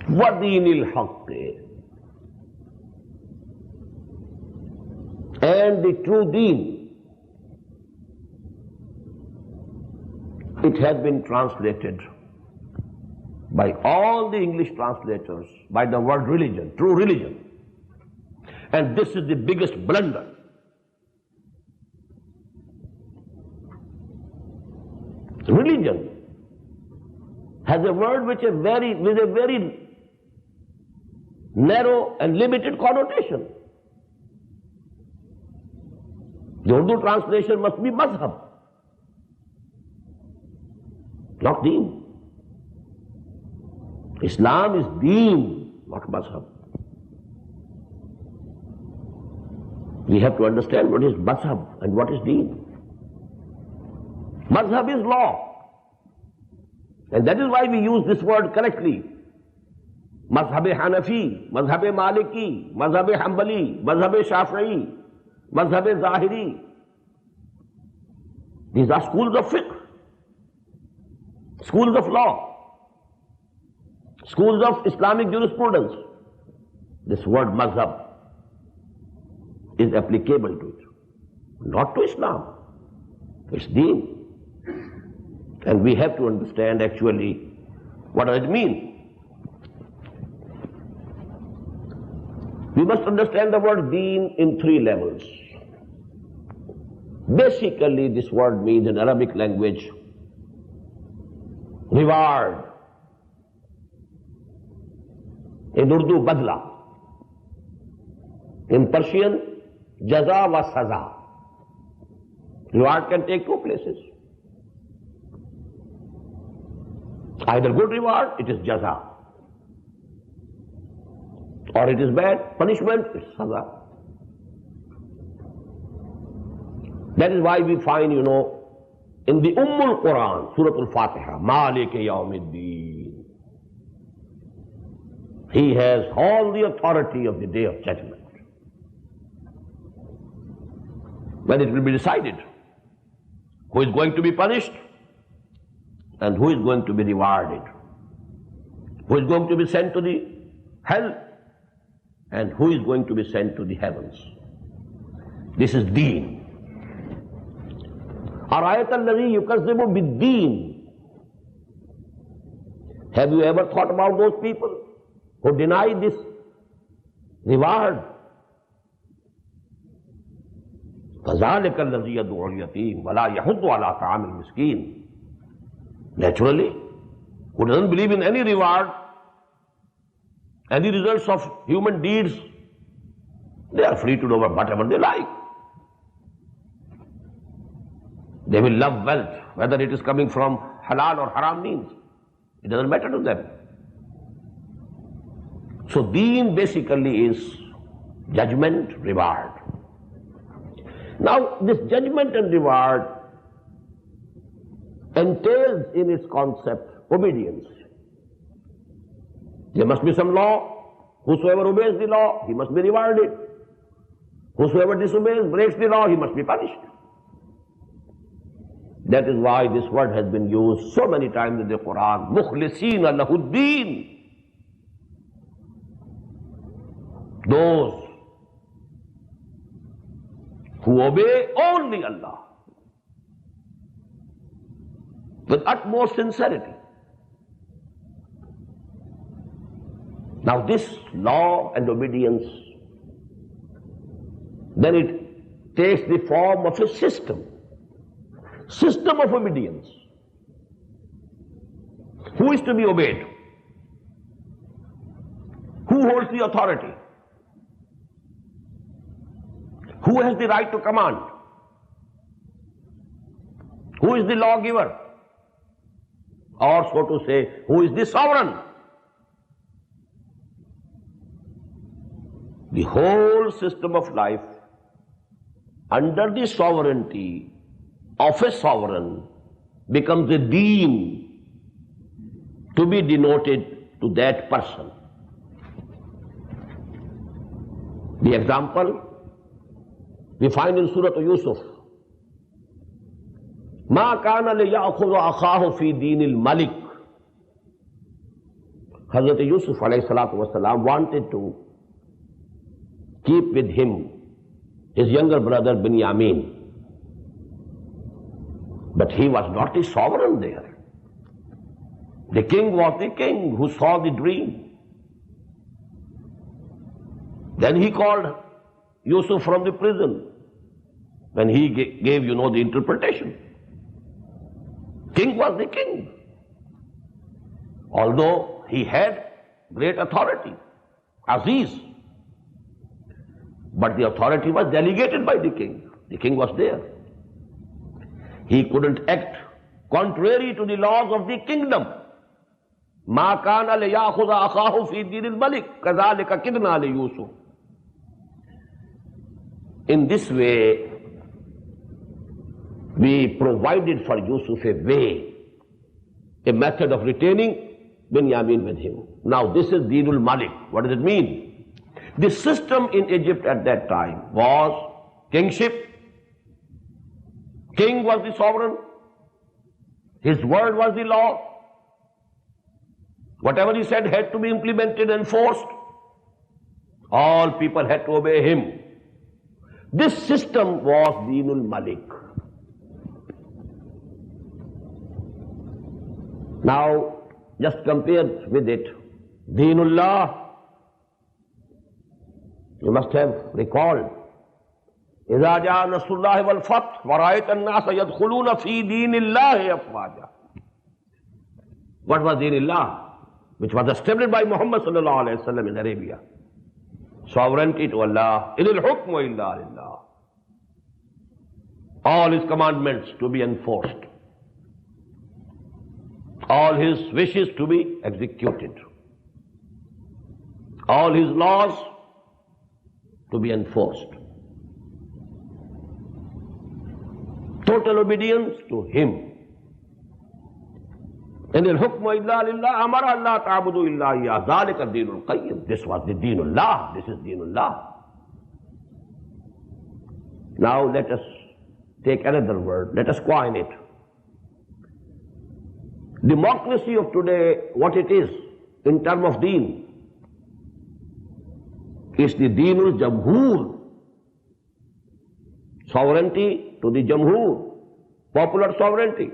وَدِينِ الْحَقِّ, and the true deen. It has been translated by all the English translators by the word religion, true religion. And this is the biggest blunder. Religion has a word with a very narrow and limited connotation. The Urdu translation must be Mazhab, not Deen. Islam is Deen, not Mazhab. We have to understand what is Mazhab and what is Deen. Mazhab is law, and that is why we use this word correctly. Mazhab Hanafi, Mazhab Maliki, Mazhab Hanbali, Mazhab Shafi'i, Mazhab Zahiri. These are schools of fiqh, schools of law, schools of Islamic jurisprudence. This word Mazhab is applicable to it, not to Islam. It's Deen. And we have to understand actually what does it mean. We must understand the word Deen in three levels. Basically, this word means in Arabic language reward. In Urdu, badla. In Persian, jaza wa saza. Reward can take two places. Either good reward, it is jaza, or it is bad punishment, it's saza. That is why we find, in the Quran, Surah Al-Fatiha, Malik Yawmiddin, he has all the authority of the day of judgment, when it will be decided who is going to be punished and who is going to be rewarded, who is going to be sent to the hell and who is going to be sent to the heavens. This is Deen. Arayat alladhi yukazzibu bid-deen. Have you ever thought about those people who deny this reward? فَذَلِكَ الَّذِي يَدْعُو الْيَتِيمَ وَلَا يَحُضُّ عَلَىٰ طَعَامِ الْمِسْكِينِ. Naturally, who doesn't believe in any reward, any results of human deeds, they are free to do whatever they like. They will love wealth, whether it is coming from halal or haram means. It doesn't matter to them. So Deen basically is judgment, reward. Now this judgment and reward entails in its concept obedience. There must be some law. Whosoever obeys the law, he must be rewarded. Whosoever disobeys, breaks the law, he must be punished. That is why this word has been used so many times in the Quran. Mukhlisina lahuddin. Those who obey only Allah with utmost sincerity. Now this law and obedience, then it takes the form of a system of obedience. Who is to be obeyed? Who holds the authority? Who has the right to command? Who is the lawgiver? Or so to say, who is the sovereign? The whole system of life under the sovereignty of a sovereign becomes a deen to be denoted to that person. The example we find in Surah Yusuf. مَا كَانَ لِيَأْخُذَ أَخَاهُ فِي دِينِ الْمَلِكِ Hazrat Yusuf alayhi salatu wasalam wanted to keep with him his younger brother Binyamin. But he was not the sovereign there. The king was the king who saw the dream. Then he called Yusuf from the prison when he gave, the interpretation. King was the king. Although he had great authority, Aziz. But the authority was delegated by the king. The king was there. He couldn't act contrary to the laws of the kingdom. مَا كَانَ لِيَأْخُذَ أَخَاهُ فِي دِينِ الْمَلِكِ كَذَلِكَ كِدْنَا لِيُوسُفَ. In this way, we provided for Yusuf a way, a method of retaining Binyamin with him. Now this is Deenul Malik. What does it mean? The system in Egypt at that time was kingship. King was the sovereign. His word was the law. Whatever he said had to be implemented and enforced. All people had to obey him. This system was Deenul Malik. Now, just compare with it. Deenullah. You must have recalled. إِذَا جَاءَ نَصْرُ اللَّهِ وَالْفَتْحُ وَرَأَيْتَ النَّاسَ يَدْخُلُونَ فِي دِينِ اللَّهِ أَفْوَاجًا. What was Deenullah? Which was established by Muhammad sallallahu alayhi wa sallam in Arabia. Sovereignty to Allah. إِنِ الْحُكْمُ إِلَّا لِلَّهِ. All his commandments to be enforced. All his wishes to be executed. All his laws to be enforced. Total obedience to him. In al-hukmu illa lillah, amara Allah ta'budu illa iyyah. Dhalika ad-deenul qayyim. This was the deenullah. This is deenullah. Now let us take another word. Let us coin it. Democracy of today, what it is in terms of deen, is the deenul jamhoor. Sovereignty to the jamhoor. Popular sovereignty.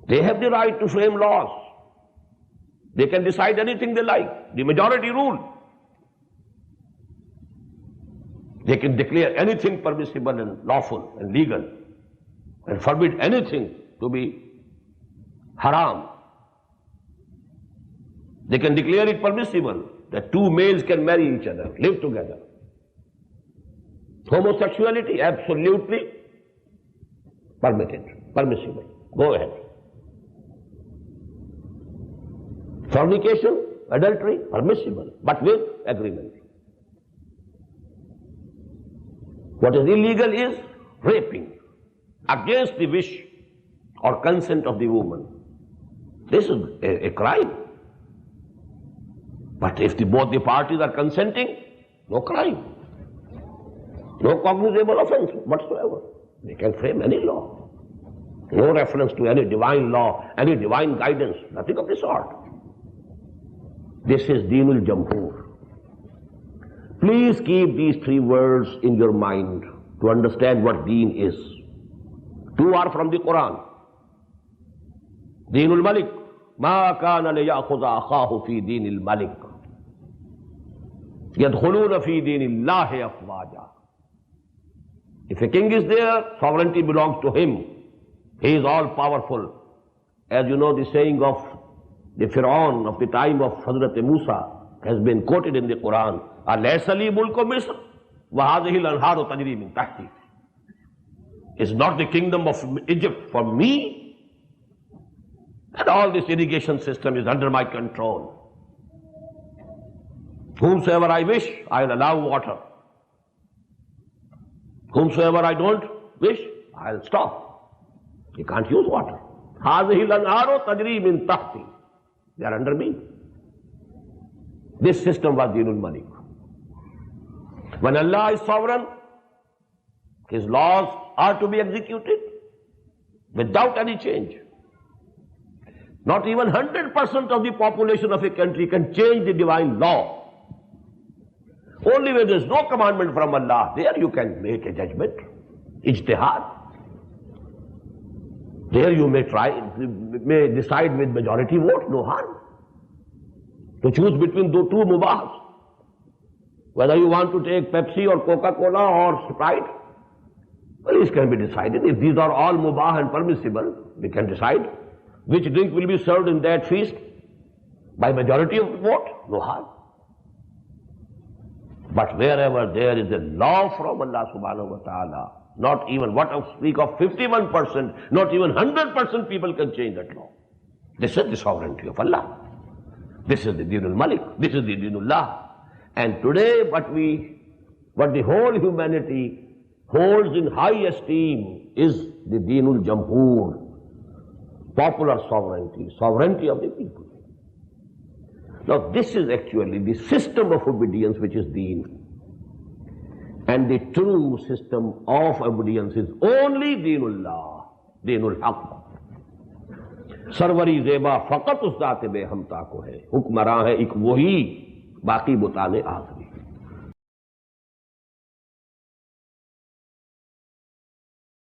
They have the right to frame laws. They can decide anything they like. The majority rule. They can declare anything permissible and lawful and legal and forbid anything to be haram. They can declare it permissible that two males can marry each other, live together. Homosexuality, absolutely permitted, permissible. Go ahead. Fornication, adultery, permissible, but with agreement. What is illegal is raping against the wish or consent of the woman. This is a crime. But if both the parties are consenting, no crime. No cognizable offense whatsoever. They can frame any law. No reference to any divine law, any divine guidance, nothing of the sort. This is Deenul Jamhoor. Please keep these three words in your mind to understand what Deen is. Two are from the Quran. Deenul Malik. مَا كَانَ لِيَأْخُذَ أَخَاهُ فِي دِينِ الْمَلِكِ يَدْخُلُونَ فِي دِينِ اللَّهِ أَفْوَاجًا. If a king is there, sovereignty belongs to him. He is all powerful. As you know, the saying of the Fir'aun of the time of Hazrat Musa has been quoted in the Quran. أَلَيْسَ لِي مُلْكُ مِصْرَ وَهَذِهِ الْأَنْهَارُ تَجْرِي مِنْ تَحْتِي. Is not the kingdom of Egypt for me? And all this irrigation system is under my control. Whomsoever I wish, I'll allow water. Whomsoever I don't wish, I'll stop. You can't use water. هَذِهِ الْأَنْهَارُ تَجْرِي مِنْ تَحْتِي. They are under me. This system was Deenul Malik. When Allah is sovereign, His laws are to be executed without any change. Not even 100% of the population of a country can change the divine law. Only when there is no commandment from Allah, there you can make a judgment, ijtihad. There you may decide with majority vote, no harm. To choose between two mubahs, whether you want to take Pepsi or Coca-Cola or Sprite, well, this can be decided. If these are all mubah and permissible, we can decide which drink will be served in that feast by majority of vote, no harm. But wherever there is a law from Allah subhanahu wa ta'ala, not even, what I speak of 51%, not even 100% people can change that law. This is the sovereignty of Allah. This is the Deen al-Malik. This is the Deen Allah. And today what the whole humanity holds in high esteem is the Deen al-Jamhoor, popular sovereignty, sovereignty of the people. Now this is actually the system of obedience which is Deen. And the true system of obedience is only Deenullah, Deenul Haq. Sarwari zeba faqat us daat be hamta ko hai. Hukmran hai ek wahi, baqi butane aakhri.